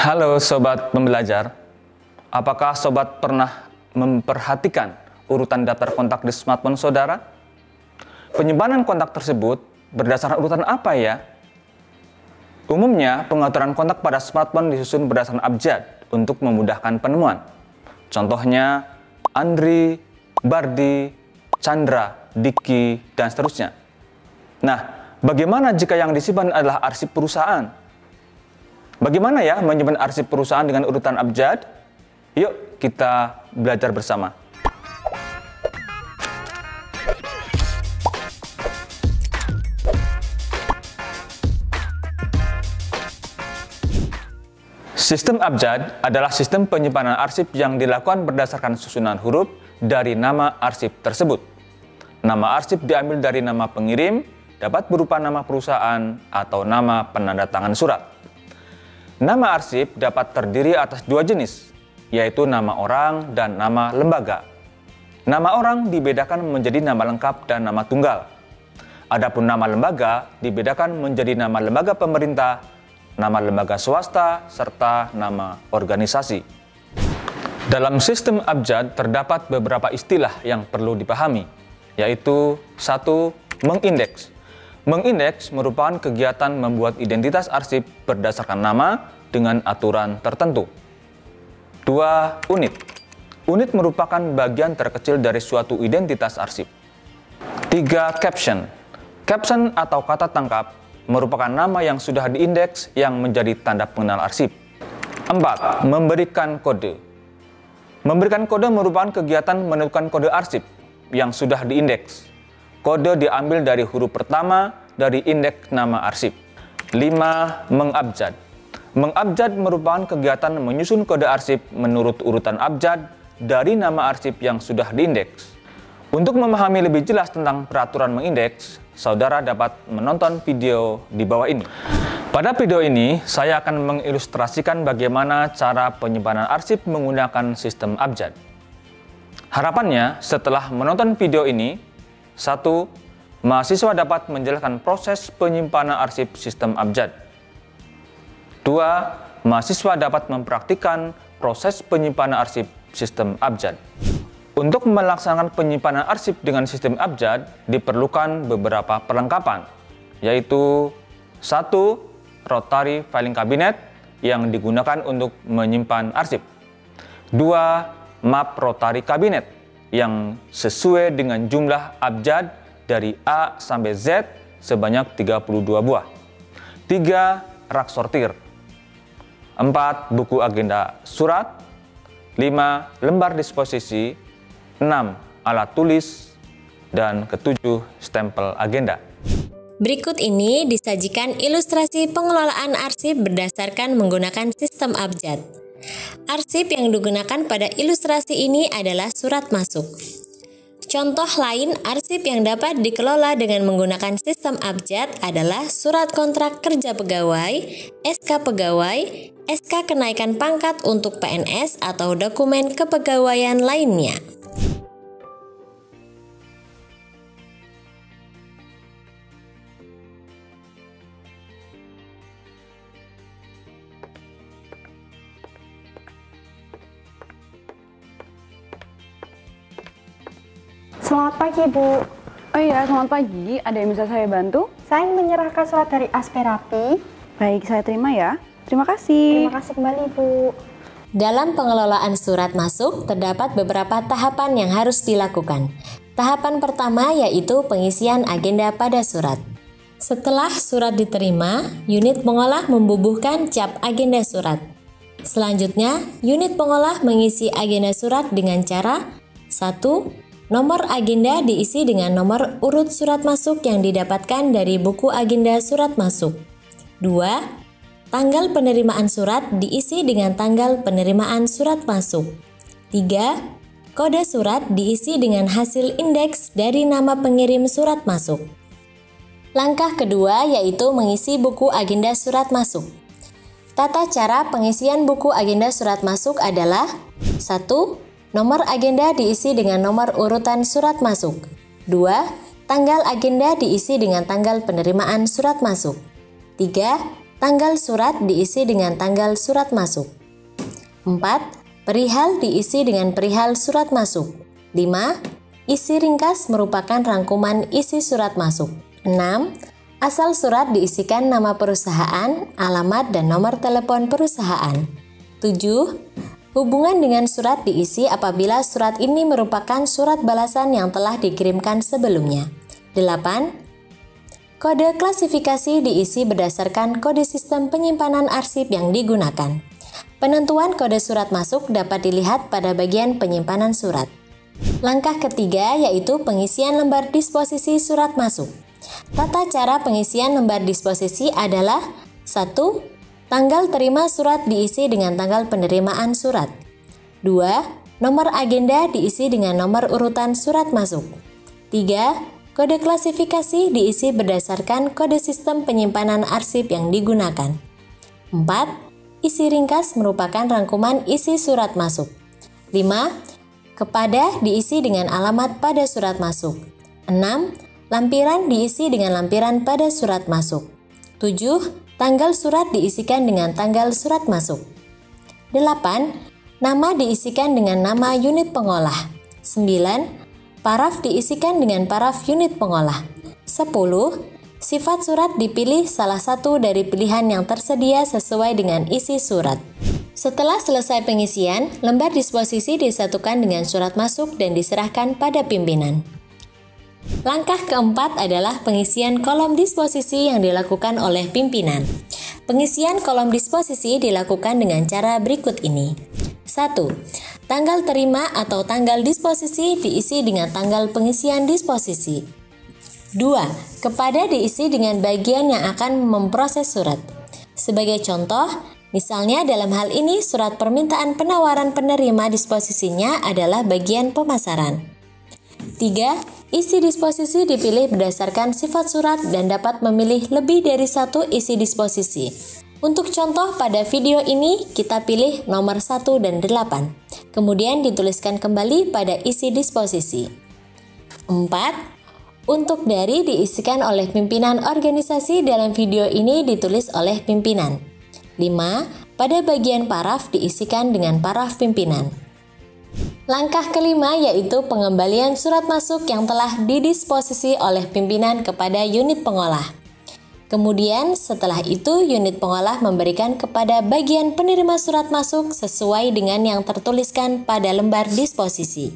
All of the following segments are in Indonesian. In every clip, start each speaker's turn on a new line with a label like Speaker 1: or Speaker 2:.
Speaker 1: Halo Sobat Pembelajar, apakah Sobat pernah memperhatikan urutan daftar kontak di smartphone Saudara? Penyimpanan kontak tersebut berdasarkan urutan apa ya? Umumnya, pengaturan kontak pada smartphone disusun berdasarkan abjad untuk memudahkan penemuan. Contohnya, Andri, Bardi, Chandra, Diki, dan seterusnya. Nah, bagaimana jika yang disimpan adalah arsip perusahaan? Bagaimana ya menyimpan arsip perusahaan dengan urutan abjad? Yuk kita belajar bersama. Sistem abjad adalah sistem penyimpanan arsip yang dilakukan berdasarkan susunan huruf dari nama arsip tersebut. Nama arsip diambil dari nama pengirim, dapat berupa nama perusahaan atau nama penandatangan surat. Nama arsip dapat terdiri atas dua jenis, yaitu nama orang dan nama lembaga. Nama orang dibedakan menjadi nama lengkap dan nama tunggal. Adapun nama lembaga dibedakan menjadi nama lembaga pemerintah, nama lembaga swasta, serta nama organisasi. Dalam sistem abjad terdapat beberapa istilah yang perlu dipahami, yaitu 1. Mengindeks. Mengindeks merupakan kegiatan membuat identitas arsip berdasarkan nama dengan aturan tertentu. 2. Unit. Unit merupakan bagian terkecil dari suatu identitas arsip. 3. Caption. Caption atau kata tangkap merupakan nama yang sudah diindeks yang menjadi tanda pengenal arsip. 4. Memberikan kode. Memberikan kode merupakan kegiatan menentukan kode arsip yang sudah diindeks. Kode diambil dari huruf pertama dari indeks nama arsip. 5. Mengabjad. Mengabjad merupakan kegiatan menyusun kode arsip menurut urutan abjad dari nama arsip yang sudah diindeks. Untuk memahami lebih jelas tentang peraturan mengindeks, Saudara dapat menonton video di bawah ini. Pada video ini, saya akan mengilustrasikan bagaimana cara penyimpanan arsip menggunakan sistem abjad. Harapannya, setelah menonton video ini, 1. Mahasiswa dapat menjelaskan proses penyimpanan arsip sistem abjad. 2. Mahasiswa dapat mempraktikkan proses penyimpanan arsip sistem abjad. Untuk melaksanakan penyimpanan arsip dengan sistem abjad, diperlukan beberapa perlengkapan, yaitu 1. Rotary Filing Cabinet yang digunakan untuk menyimpan arsip. 2. Map Rotary Cabinet yang sesuai dengan jumlah abjad dari A sampai Z sebanyak 32 buah. 3. Rak sortir. 4. Buku agenda surat. 5. Lembar disposisi. 6. Alat tulis. Dan ke-7. Stempel agenda.
Speaker 2: Berikut ini disajikan ilustrasi pengelolaan arsip berdasarkan menggunakan sistem abjad. Arsip yang digunakan pada ilustrasi ini adalah surat masuk. Contoh lain arsip yang dapat dikelola dengan menggunakan sistem abjad adalah surat kontrak kerja pegawai, SK pegawai, SK kenaikan pangkat untuk PNS atau dokumen kepegawaian lainnya.
Speaker 3: Selamat pagi, Bu.
Speaker 4: Oh iya, selamat pagi. Ada yang bisa saya bantu?
Speaker 3: Saya menyerahkan surat dari Asperapi.
Speaker 4: Baik, saya terima ya. Terima kasih.
Speaker 3: Terima kasih kembali, Bu.
Speaker 2: Dalam pengelolaan surat masuk, terdapat beberapa tahapan yang harus dilakukan. Tahapan pertama yaitu pengisian agenda pada surat. Setelah surat diterima, unit pengolah membubuhkan cap agenda surat. Selanjutnya, unit pengolah mengisi agenda surat dengan cara 1. Nomor agenda diisi dengan nomor urut surat masuk yang didapatkan dari buku agenda surat masuk. 2. Tanggal penerimaan surat diisi dengan tanggal penerimaan surat masuk. 3. Kode surat diisi dengan hasil indeks dari nama pengirim surat masuk. Langkah kedua yaitu mengisi buku agenda surat masuk. Tata cara pengisian buku agenda surat masuk adalah 1. Nomor agenda diisi dengan nomor urutan surat masuk. 2. Tanggal agenda diisi dengan tanggal penerimaan surat masuk. 3. tanggal surat diisi dengan tanggal surat masuk. 4. Perihal diisi dengan perihal surat masuk. 5. Isi ringkas merupakan rangkuman isi surat masuk. 6. Asal surat diisikan nama perusahaan, alamat, dan nomor telepon perusahaan. 7. Hubungan dengan surat diisi apabila surat ini merupakan surat balasan yang telah dikirimkan sebelumnya. 8. Kode klasifikasi diisi berdasarkan kode sistem penyimpanan arsip yang digunakan. Penentuan kode surat masuk dapat dilihat pada bagian penyimpanan surat. Langkah ketiga yaitu pengisian lembar disposisi surat masuk. Tata cara pengisian lembar disposisi adalah 1. Tanggal terima surat diisi dengan tanggal penerimaan surat. 2. Nomor agenda diisi dengan nomor urutan surat masuk. 3. Kode klasifikasi diisi berdasarkan kode sistem penyimpanan arsip yang digunakan. 4. Isi ringkas merupakan rangkuman isi surat masuk. 5. Kepada diisi dengan alamat pada surat masuk. 6. Lampiran diisi dengan lampiran pada surat masuk. 7. Tanggal surat diisikan dengan tanggal surat masuk. 8. Nama diisikan dengan nama unit pengolah. 9. Paraf diisikan dengan paraf unit pengolah. 10. Sifat surat dipilih salah satu dari pilihan yang tersedia sesuai dengan isi surat. Setelah selesai pengisian, lembar disposisi disatukan dengan surat masuk dan diserahkan pada pimpinan. Langkah keempat adalah pengisian kolom disposisi yang dilakukan oleh pimpinan. Pengisian kolom disposisi dilakukan dengan cara berikut ini. 1. Tanggal terima atau tanggal disposisi diisi dengan tanggal pengisian disposisi. 2. Kepada diisi dengan bagian yang akan memproses surat. Sebagai contoh, misalnya dalam hal ini surat permintaan penawaran penerima disposisinya adalah bagian pemasaran. 3. Isi disposisi dipilih berdasarkan sifat surat dan dapat memilih lebih dari satu isi disposisi. Untuk contoh pada video ini kita pilih nomor 1 dan 8. Kemudian dituliskan kembali pada isi disposisi. 4. Untuk dari diisikan oleh pimpinan organisasi dalam video ini ditulis oleh pimpinan. 5. Pada bagian paraf diisikan dengan paraf pimpinan. Langkah kelima yaitu pengembalian surat masuk yang telah didisposisi oleh pimpinan kepada unit pengolah. Kemudian setelah itu unit pengolah memberikan kepada bagian penerima surat masuk sesuai dengan yang tertuliskan pada lembar disposisi.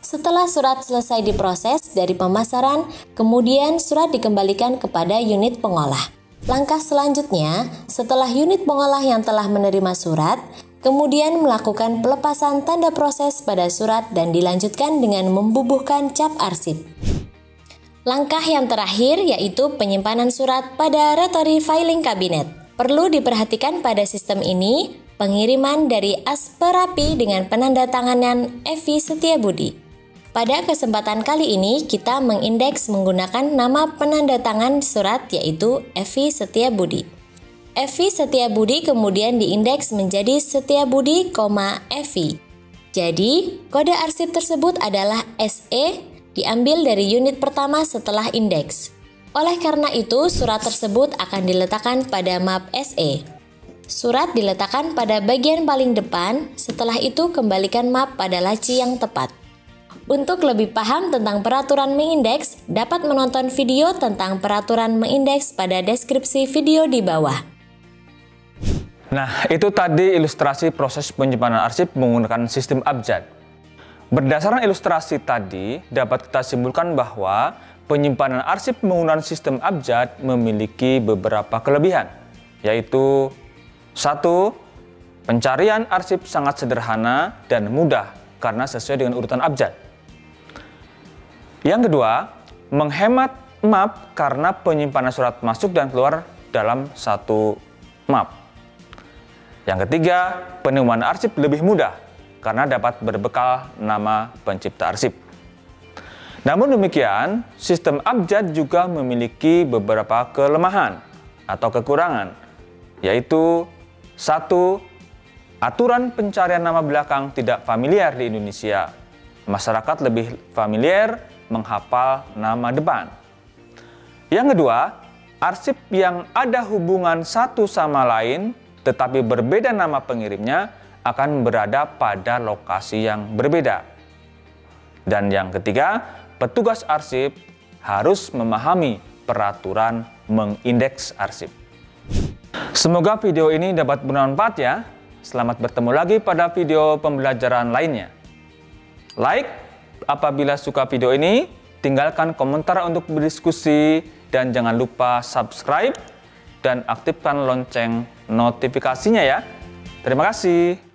Speaker 2: Setelah surat selesai diproses dari pemasaran, kemudian surat dikembalikan kepada unit pengolah. Langkah selanjutnya, setelah unit pengolah yang telah menerima surat, kemudian melakukan pelepasan tanda proses pada surat dan dilanjutkan dengan membubuhkan cap arsip. Langkah yang terakhir yaitu penyimpanan surat pada Rotary Filing Cabinet. Perlu diperhatikan pada sistem ini, pengiriman dari Asperapi dengan penandatanganan Evi Setiabudi. Pada kesempatan kali ini, kita mengindeks menggunakan nama penandatangan surat yaitu Evi Setiabudi. Evi Setiabudi kemudian diindeks menjadi Setiabudi, Evi. Jadi, kode arsip tersebut adalah SE diambil dari unit pertama setelah indeks. Oleh karena itu, surat tersebut akan diletakkan pada map SE. Surat diletakkan pada bagian paling depan, setelah itu kembalikan map pada laci yang tepat. Untuk lebih paham tentang peraturan mengindeks, dapat menonton video tentang peraturan mengindeks pada deskripsi video di bawah.
Speaker 1: Nah, itu tadi ilustrasi proses penyimpanan arsip menggunakan sistem abjad. Berdasarkan ilustrasi tadi, dapat kita simpulkan bahwa penyimpanan arsip menggunakan sistem abjad memiliki beberapa kelebihan, yaitu 1. Pencarian arsip sangat sederhana dan mudah karena sesuai dengan urutan abjad. Yang kedua, menghemat map karena penyimpanan surat masuk dan keluar dalam satu map. Yang ketiga, penemuan arsip lebih mudah karena dapat berbekal nama pencipta arsip. Namun demikian, sistem abjad juga memiliki beberapa kelemahan atau kekurangan, yaitu 1. Aturan pencarian nama belakang tidak familiar di Indonesia. Masyarakat lebih familiar menghafal nama depan. Yang kedua, arsip yang ada hubungan satu sama lain tetapi berbeda nama pengirimnya akan berada pada lokasi yang berbeda. Dan yang ketiga, petugas arsip harus memahami peraturan mengindeks arsip. Semoga video ini dapat bermanfaat ya. Selamat bertemu lagi pada video pembelajaran lainnya. Like apabila suka video ini, tinggalkan komentar untuk berdiskusi, dan jangan lupa subscribe dan aktifkan lonceng notifikasinya ya. Terima kasih.